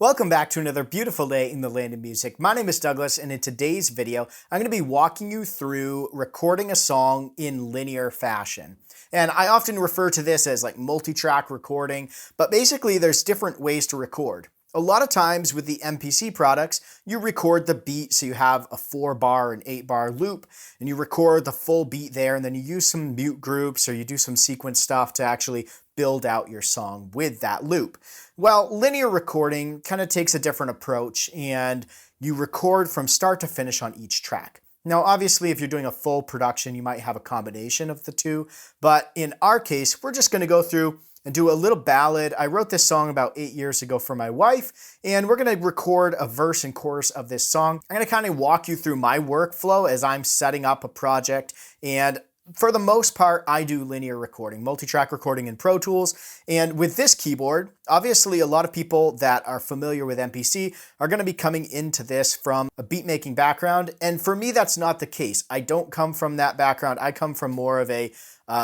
Welcome back to another beautiful day in the land of music. My name is Douglas, and in today's video, I'm going to be walking you through recording a song in linear fashion. And I often refer to this as like multi-track recording, but basically there's different ways to record. A lot of times with the MPC products, you record the beat, so you have a 4-bar and 8-bar loop, and you record the full beat there, and then you use some mute groups or you do some sequence stuff to actually build out your song with that loop. Well, linear recording kind of takes a different approach, and you record from start to finish on each track. Now, obviously, if you're doing a full production, you might have a combination of the two, but in our case, we're just going to go through and do a little ballad. I wrote this song about 8 years ago for my wife, and we're going to record a verse and chorus of this song. I'm going to kind of walk you through my workflow as I'm setting up a project, and for the most part, I do linear recording, multi-track recording in Pro Tools. And with this keyboard, obviously a lot of people that are familiar with MPC are going to be coming into this from a beat-making background. And for me, that's not the case. I don't come from that background. I come from more of a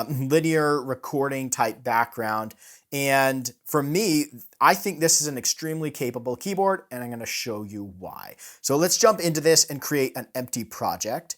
linear recording type background. And for me, I think this is an extremely capable keyboard, and I'm going to show you why. So let's jump into this and create an empty project.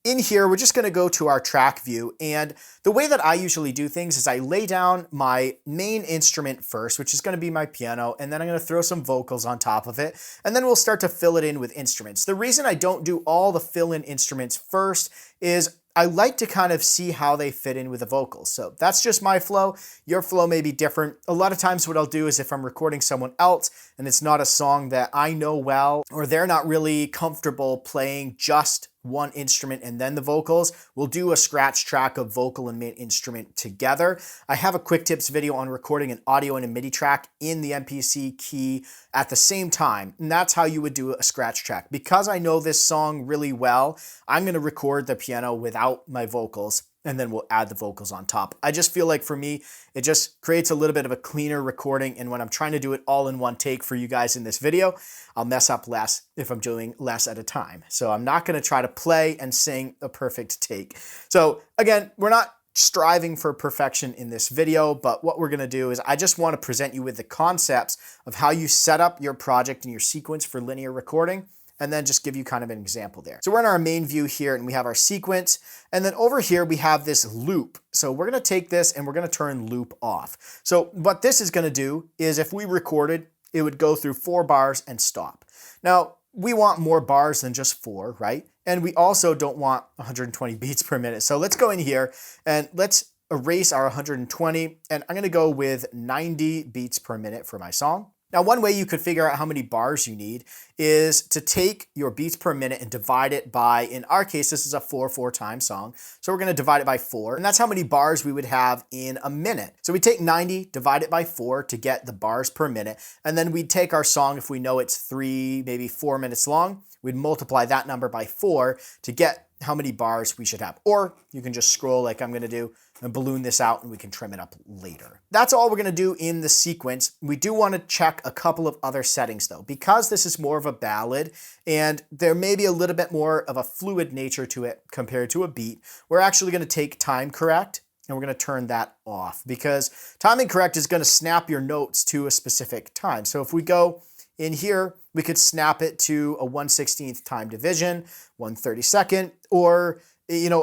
In here, we're just going to go to our track view, and the way that I usually do things is I lay down my main instrument first, which is going to be my piano, and then I'm going to throw some vocals on top of it, and then we'll start to fill it in with instruments. The reason I don't do all the fill-in instruments first is I like to kind of see how they fit in with the vocals. So that's just my flow. Your flow may be different. A lot of times what I'll do is if I'm recording someone else and it's not a song that I know well, or they're not really comfortable playing just one instrument and then the vocals, we'll do a scratch track of vocal and main instrument together. I have a quick tips video on recording an audio and a MIDI track in the MPC Key at the same time, and that's how you would do a scratch track. Because I know this song really well, I'm going to record the piano without my vocals, and then we'll add the vocals on top. I just feel like for me, it just creates a little bit of a cleaner recording, and when I'm trying to do it all in one take for you guys in this video, I'll mess up less if I'm doing less at a time. So I'm not going to try to play and sing a perfect take. So again, we're not striving for perfection in this video, but what we're going to do is I just want to present you with the concepts of how you set up your project and your sequence for linear recording, and then just give you kind of an example there. So we're in our main view here, and we have our sequence, and then over here we have this loop. So we're going to take this and we're going to turn loop off. So what this is going to do is if we recorded, it would go through 4 bars and stop. Now, we want more bars than just 4, right? And we also don't want 120 beats per minute. So let's go in here and let's erase our 120, and I'm going to go with 90 beats per minute for my song. Now, one way you could figure out how many bars you need is to take your beats per minute and divide it by, in our case, this is a 4/4 time song. So we're going to divide it by 4, and that's how many bars we would have in a minute. So we take 90, divide it by 4 to get the bars per minute, and then we'd take our song, if we know it's 3, maybe 4 minutes long, we'd multiply that number by 4 to get how many bars we should have. Or you can just scroll like I'm going to do and balloon this out, and we can trim it up later. That's all we're going to do in the sequence. We do want to check a couple of other settings though, because this is more of a ballad and there may be a little bit more of a fluid nature to it compared to a beat. We're actually going to take time correct, and we're going to turn that off, because timing correct is going to snap your notes to a specific time. So if we go in here, we could snap it to a 1/16th time division, 1/32nd, or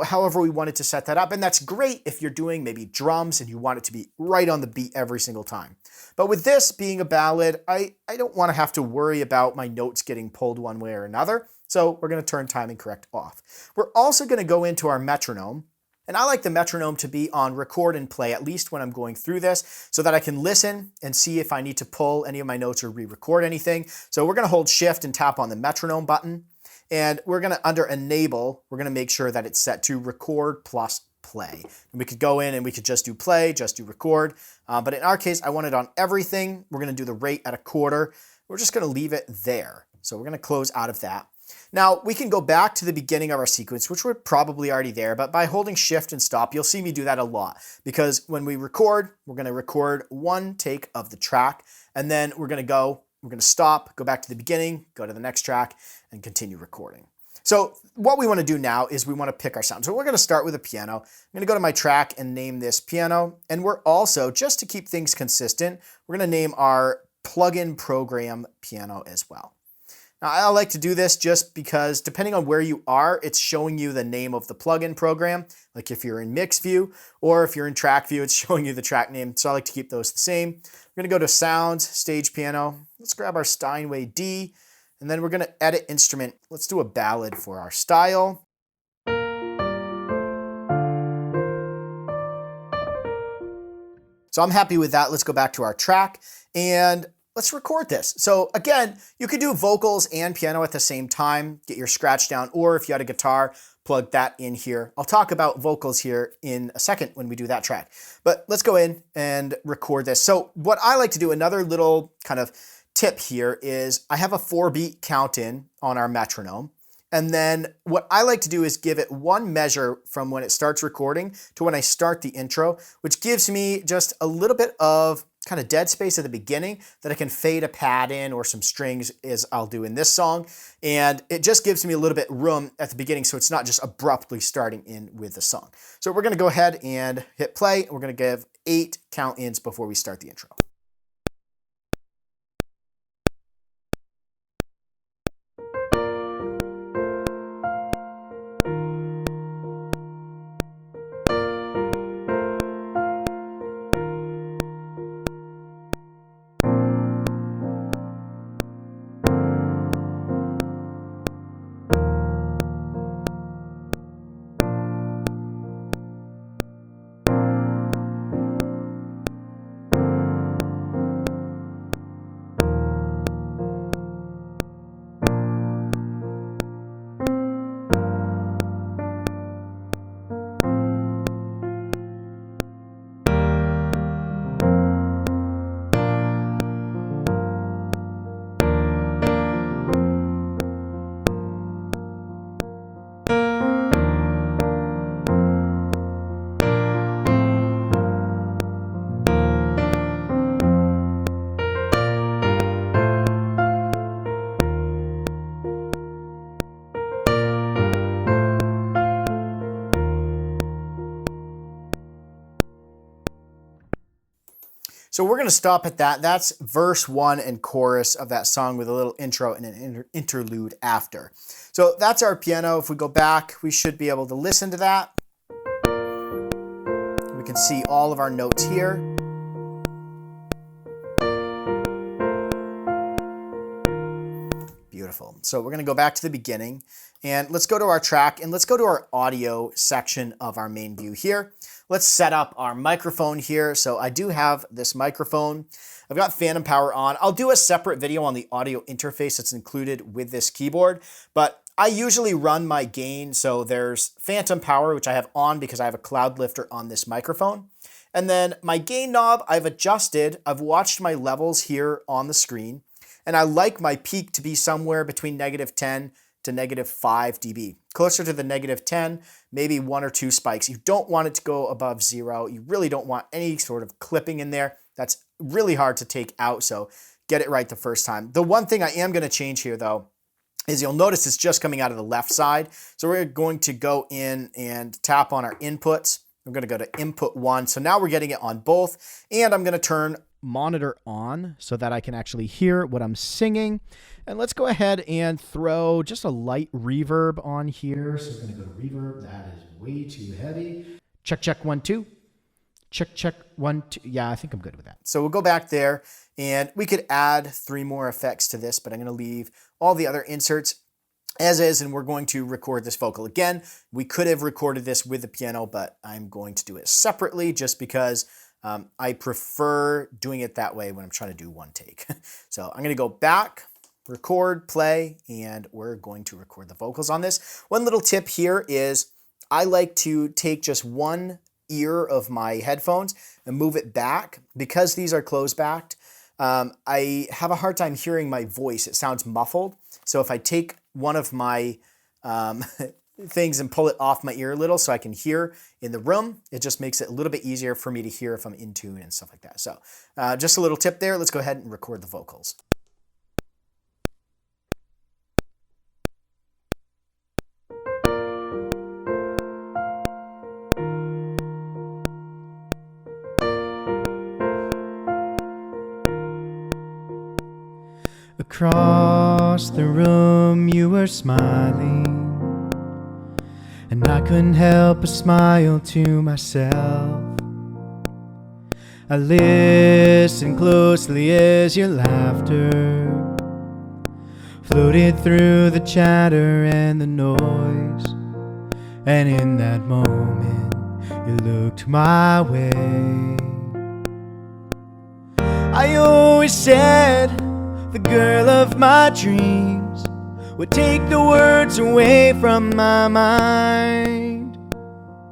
however we wanted to set that up. And that's great if you're doing maybe drums and you want it to be right on the beat every single time. But with this being a ballad, I don't want to have to worry about my notes getting pulled one way or another. So we're going to turn timing correct off. We're also going to go into our metronome. And I like the metronome to be on record and play, at least when I'm going through this, so that I can listen and see if I need to pull any of my notes or re-record anything. So we're going to hold Shift and tap on the metronome button. And we're going to, under Enable, we're going to make sure that it's set to record plus play. And we could go in and we could just do play, just do record. But in our case, I want it on everything. We're going to do the rate at 1/4. We're just going to leave it there. So we're going to close out of that. Now, we can go back to the beginning of our sequence, which we're probably already there, but by holding Shift and Stop, you'll see me do that a lot, because when we record, we're going to record one take of the track, and then we're going to stop, go back to the beginning, go to the next track, and continue recording. So what we want to do now is we want to pick our sound. So we're going to start with a piano. I'm going to go to my track and name this piano, and we're also, just to keep things consistent, we're going to name our plugin program piano as well. Now, I like to do this just because depending on where you are, it's showing you the name of the plugin program. Like if you're in mix view or if you're in track view, it's showing you the track name. So I like to keep those the same. We're gonna go to sounds, stage piano. Let's grab our Steinway D, and then we're gonna edit instrument. Let's do a ballad for our style. So I'm happy with that. Let's go back to our track and let's record this. So again, you could do vocals and piano at the same time, get your scratch down, or if you had a guitar, plug that in here. I'll talk about vocals here in a second when we do that track. But let's go in and record this. So what I like to do, another little kind of tip here is I have a 4-beat count in on our metronome. And then what I like to do is give it one measure from when it starts recording to when I start the intro, which gives me just a little bit of kind of dead space at the beginning that I can fade a pad in or some strings as I'll do in this song. And it just gives me a little bit room at the beginning so it's not just abruptly starting in with the song. So we're gonna go ahead and hit play. We're gonna give 8 count ins before we start the intro. So we're going to stop at that. That's verse 1 and chorus of that song with a little intro and an interlude after. So that's our piano. If we go back, we should be able to listen to that. We can see all of our notes here. Beautiful. So we're going to go back to the beginning and let's go to our track and let's go to our audio section of our main view here. Let's set up our microphone here. So I do have this microphone. I've got phantom power on. I'll do a separate video on the audio interface that's included with this keyboard, but I usually run my gain. So there's phantom power, which I have on because I have a cloud lifter on this microphone. And then my gain knob, I've adjusted. I've watched my levels here on the screen. And I like my peak to be somewhere between -10 to -5 dB. Closer to the -10, maybe 1 or 2 spikes. You don't want it to go above 0. You really don't want any sort of clipping in there. That's really hard to take out, so get it right the first time. The one thing I am going to change here, though, is you'll notice it's just coming out of the left side. So we're going to go in and tap on our inputs. We're going to go to input 1. So now we're getting it on both. And I'm going to turn monitor on so that I can actually hear what I'm singing. And let's go ahead and throw just a light reverb on here. So we're going to go to reverb. That is way too heavy. Check, check, 1, 2. Check, check, 1, 2. Yeah, I think I'm good with that. So we'll go back there and we could add 3 more effects to this, but I'm going to leave all the other inserts as is, and we're going to record this vocal. Again, we could have recorded this with the piano, but I'm going to do it separately just because I prefer doing it that way when I'm trying to do one take. So I'm going to go back, record, play, and we're going to record the vocals on this. One little tip here is I like to take just one ear of my headphones and move it back. Because these are closed backed, I have a hard time hearing my voice. It sounds muffled. So if I take one of my things and pull it off my ear a little so I can hear in the room, it just makes it a little bit easier for me to hear if I'm in tune and stuff like that. So just a little tip there. Let's go ahead and record the vocals. Across the room you were smiling, and I couldn't help but smile to myself. I listened closely as your laughter floated through the chatter and the noise, and in that moment you looked my way. I always said the girl of my dreams would take the words away from my mind.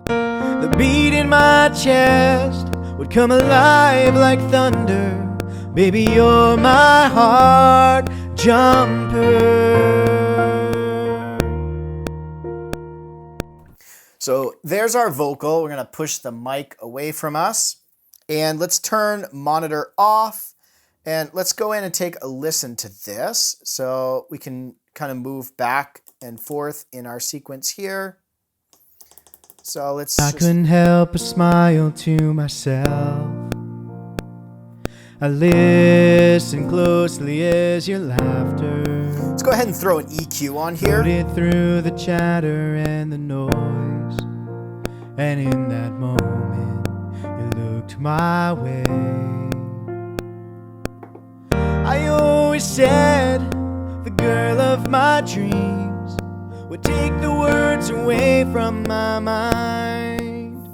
The beat in my chest would come alive like thunder. Baby, you're my heart jumper. So there's our vocal. We're going to push the mic away from us. And let's turn monitor off. And let's go in and take a listen to this so we can kind of move back and forth in our sequence here. So let's I couldn't help but smile to myself. I listened closely as your laughter. Let's go ahead and throw an EQ on here. Floated through the chatter and the noise, and in that moment you looked my way. I always said the girl of my dreams would take the words away from my mind.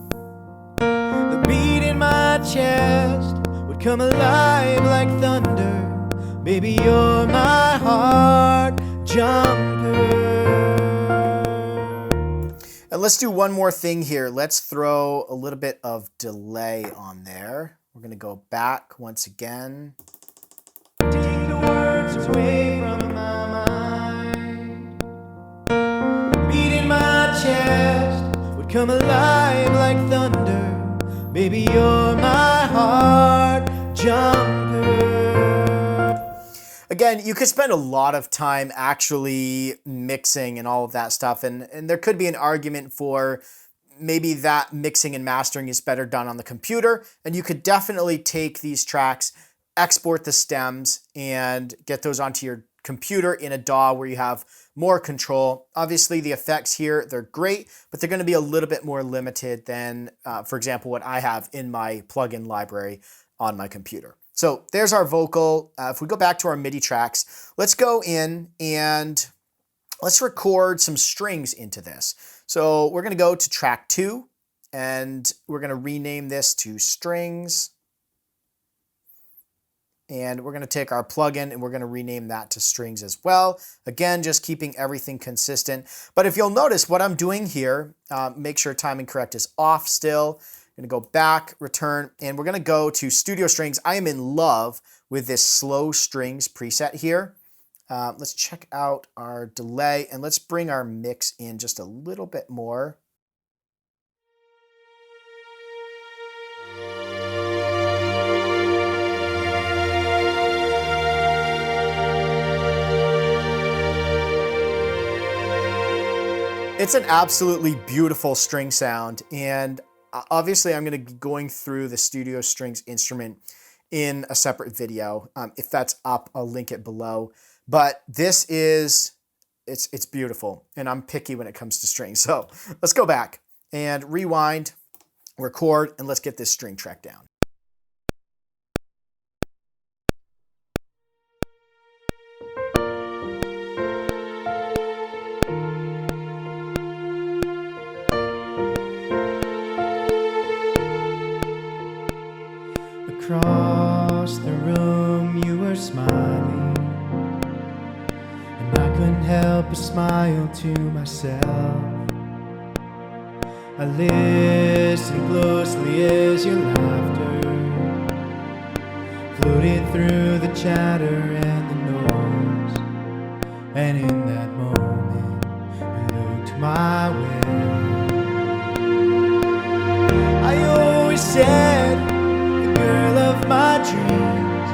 The beat in my chest would come alive like thunder. Baby, you're my heart jumper. And let's do one more thing here. Let's throw a little bit of delay on there. We're going to go back once again. Take the words away from my mind. Beat in my chest would come alive like thunder. Baby, you're my heart jumper. Again, you could spend a lot of time actually mixing and all of that stuff. And there could be an argument for maybe that mixing and mastering is better done on the computer. And you could definitely take these tracks, export the stems, and get those onto your computer in a DAW where you have more control. Obviously, the effects here, they're great, but they're going to be a little bit more limited than, for example, what I have in my plugin library on my computer. So there's our vocal. If we go back to our MIDI tracks, let's go in and let's record some strings into this. So we're going to go to track 2, and we're going to rename this to strings. And we're going to take our plugin and we're going to rename that to strings as well. Again, just keeping everything consistent. But if you'll notice what I'm doing here, make sure timing correct is off still. I'm going to go back, return, and we're going to go to studio strings. I am in love with this slow strings preset here. Let's check out our delay and let's bring our mix in just a little bit more. It's an absolutely beautiful string sound, and obviously I'm going to be going through the studio strings instrument in a separate video. If that's up, I'll link it below. But this is, it's beautiful, and I'm picky when it comes to strings. So let's go back and rewind, record, and let's get this string track down. Across the room you were smiling, and I couldn't help but smile to myself. I listened closely as your laughter floated through the chatter and the noise, and in that moment you looked my way. I always said girl of my dreams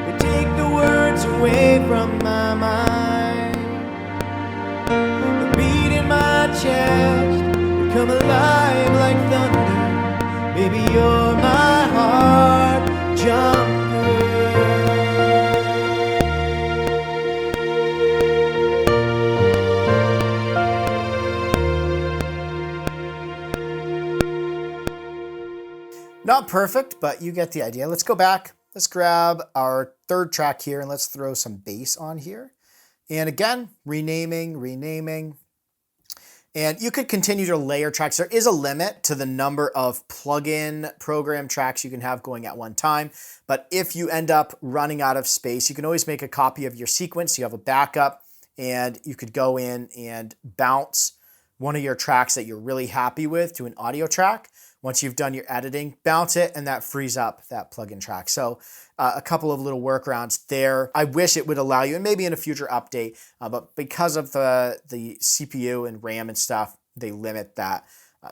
would take the words away from my mind. The beat in my chest would come alive like thunder. Baby, you're my heart jumper. Not perfect, but you get the idea. Let's go back. Let's grab our third track here and let's throw some bass on here. And again, renaming. And you could continue to layer tracks. There is a limit to the number of plugin program tracks you can have going at one time. But if you end up running out of space, you can always make a copy of your sequence. You have a backup and you could go in and bounce one of your tracks that you're really happy with to an audio track. Once you've done your editing, bounce it, and that frees up that plugin track. So a couple of little workarounds there. I wish it would allow you, and maybe in a future update, but because of the CPU and RAM and stuff, they limit that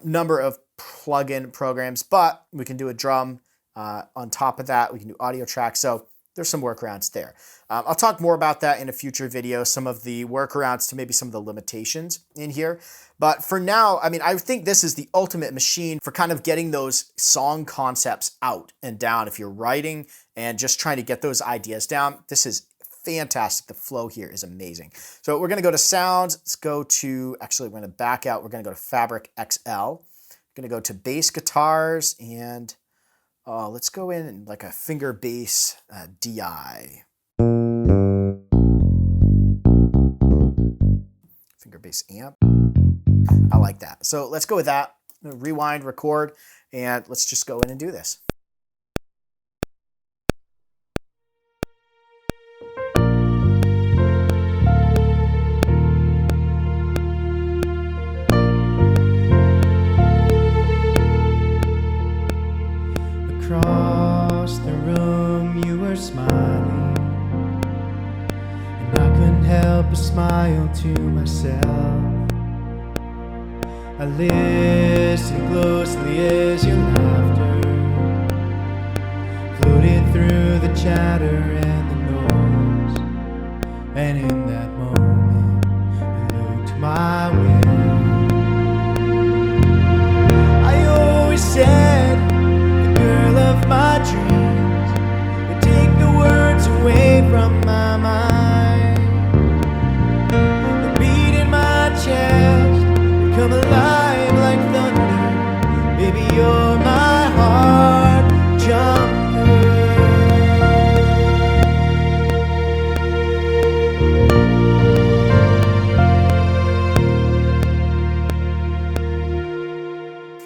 number of plugin programs. But we can do a drum on top of that. We can do audio tracks. So there's some workarounds there. I'll talk more about that in a future video, some of the workarounds to maybe some of the limitations in here. But for now, I mean, I think this is the ultimate machine for kind of getting those song concepts out and down. If you're writing and just trying to get those ideas down, this is fantastic. The flow here is amazing. So we're going to go to sounds. Let's go to, actually, we're going to back out. We're going to go to Fabric XL. We're going to go to bass guitars and let's go in and like a finger bass DI. Finger bass amp. I like that. So let's go with that. Rewind, record, and let's just go in and do this. Across the room you were smiling, and I couldn't help but smile to myself. I listened closely as your laughter floated through the chatter and the noise, and in that moment you looked my way. I always said the girl of my dreams would take the words away from my mind. The beat in my chest would come alive like thunder. Baby, you're my heart jumper.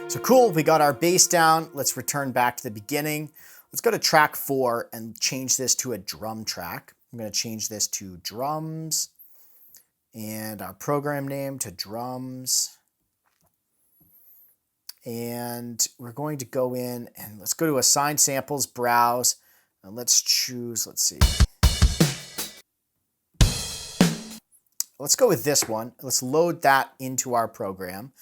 So cool, we got our bass down. Let's return back to the beginning. Let's go to track 4 and change this to a drum track. I'm going to change this to drums and our program name to drums. And we're going to go in and let's go to assign samples, browse, and let's choose, let's see. Let's go with this one. Let's load that into our program.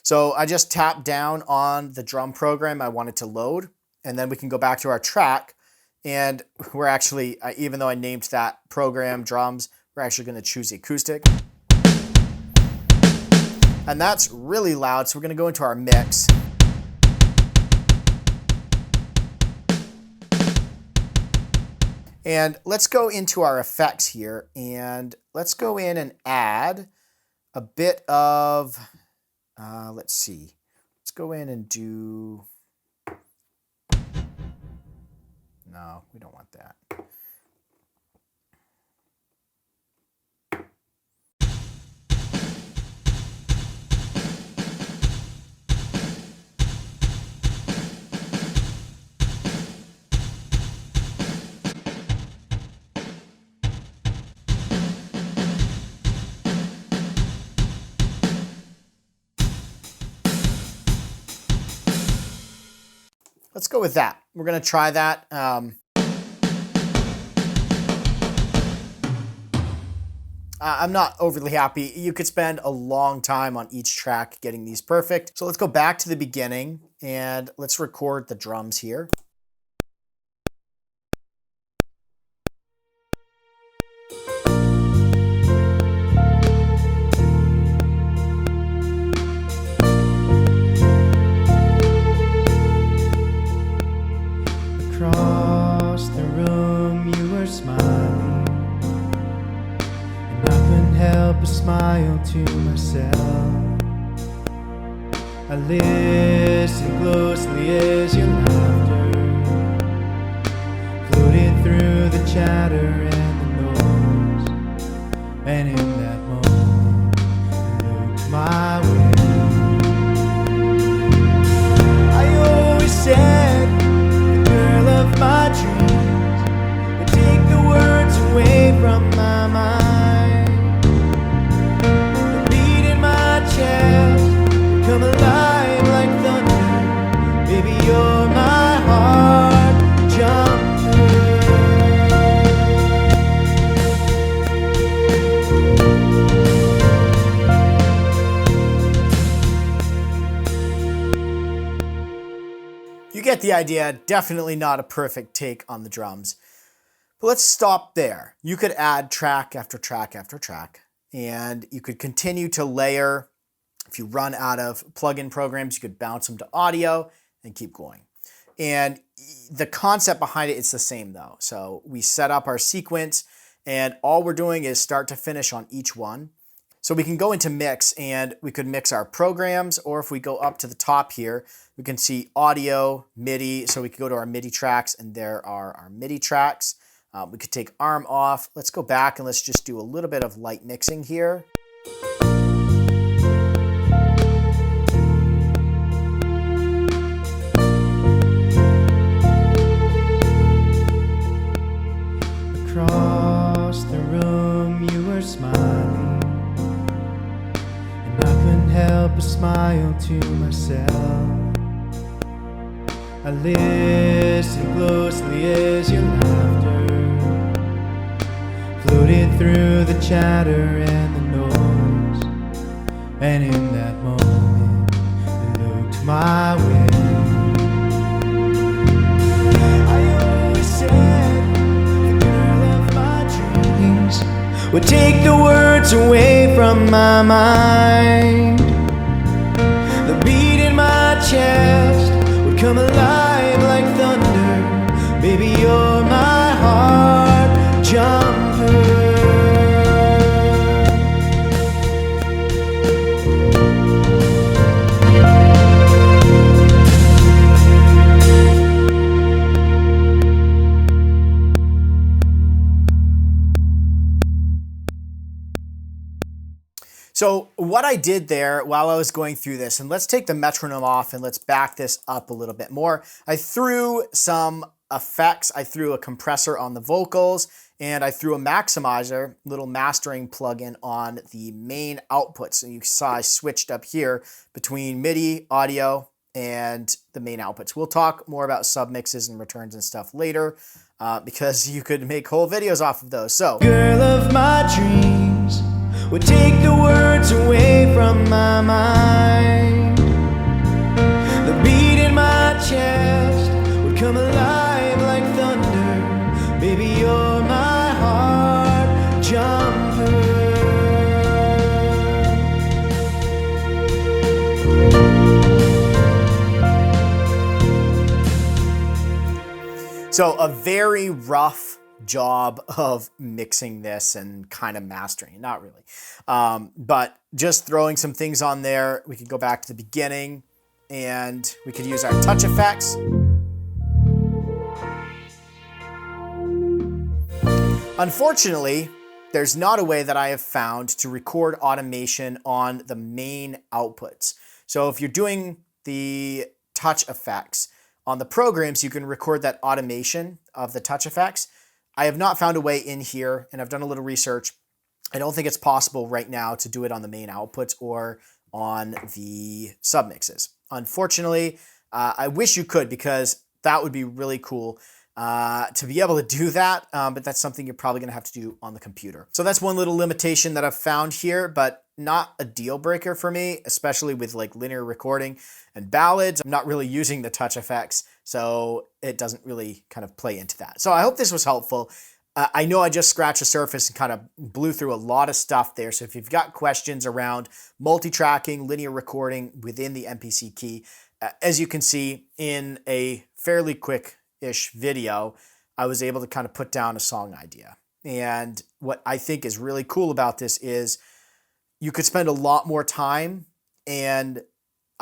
So I just tapped down on the drum program I wanted to load, and then we can go back to our track, and we're actually, even though I named that program drums, we're actually going to choose acoustic. And that's really loud, so we're going to go into our mix. And let's go into our effects here, and let's go in and add a bit of, let's see, let's go in and do, no, we don't want that. Let's go with that. We're going to try that. I'm not overly happy. You could spend a long time on each track getting these perfect. So let's go back to the beginning and let's record the drums here. Across the room you were smiling, and I couldn't help but smile to myself. I listened closely as your laughter get the idea. Definitely not a perfect take on the drums. But let's stop there. You could add track after track after track, and you could continue to layer. If you run out of plugin programs, you could bounce them to audio and keep going. And the concept behind it is the same though. So we set up our sequence, and all we're doing is start to finish on each one. So we can go into mix, and we could mix our programs, or if we go up to the top here, we can see audio, MIDI. So we could go to our MIDI tracks, and there are our MIDI tracks. We could take arm off. Let's go back and let's just do a little bit of light mixing here. Across the room you were smiling, and I couldn't help but smile to myself. I listened closely as your laughter floated through the chatter and the noise, and in that moment I looked my way. I always said the girl of my dreams would take the words away from my mind. The beat in my chest would come alive like thunder. Baby, you're my heart jumper. So what I did there while I was going through this, and let's take the metronome off and let's back this up a little bit more. I threw some effects. I threw a compressor on the vocals, and I threw a maximizer, little mastering plugin on the main output. So you saw I switched up here between MIDI, audio, and the main outputs. We'll talk more about submixes and returns and stuff later because you could make whole videos off of those. So, Girl of my dreams would take the words away from my mind. The beat in my chest would come alive like thunder. Baby, you're my heart jumper. So a very rough job of mixing this and kind of mastering, not really. But just throwing some things on there. We could go back to the beginning and we could use our touch effects. Unfortunately, there's not a way that I have found to record automation on the main outputs. So if you're doing the touch effects on the programs, you can record that automation of the touch effects. I have not found a way in here, and I've done a little research. I don't think it's possible right now to do it on the main outputs or on the submixes. Unfortunately, I wish you could, because that would be really cool to be able to do that, but that's something you're probably gonna have to do on the computer. So that's one little limitation that I've found here, but not a deal breaker for me, especially with like linear recording and ballads. I'm not really using the touch effects, so it doesn't really kind of play into that. So I hope this was helpful. I know I just scratched the surface and kind of blew through a lot of stuff there. So if you've got questions around multi-tracking, linear recording within the MPC Key, as you can see in a fairly quick-ish video, I was able to kind of put down a song idea. And what I think is really cool about this is you could spend a lot more time, and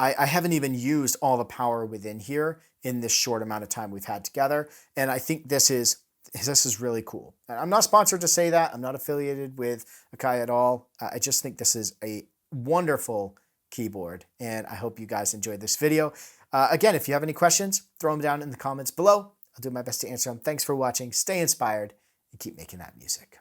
I haven't even used all the power within here in this short amount of time we've had together. And I think this is really cool. I'm not sponsored to say that. I'm not affiliated with Akai at all. I just think this is a wonderful keyboard, and I hope you guys enjoyed this video. Again, if you have any questions, throw them down in the comments below. I'll do my best to answer them. Thanks for watching. Stay inspired and keep making that music.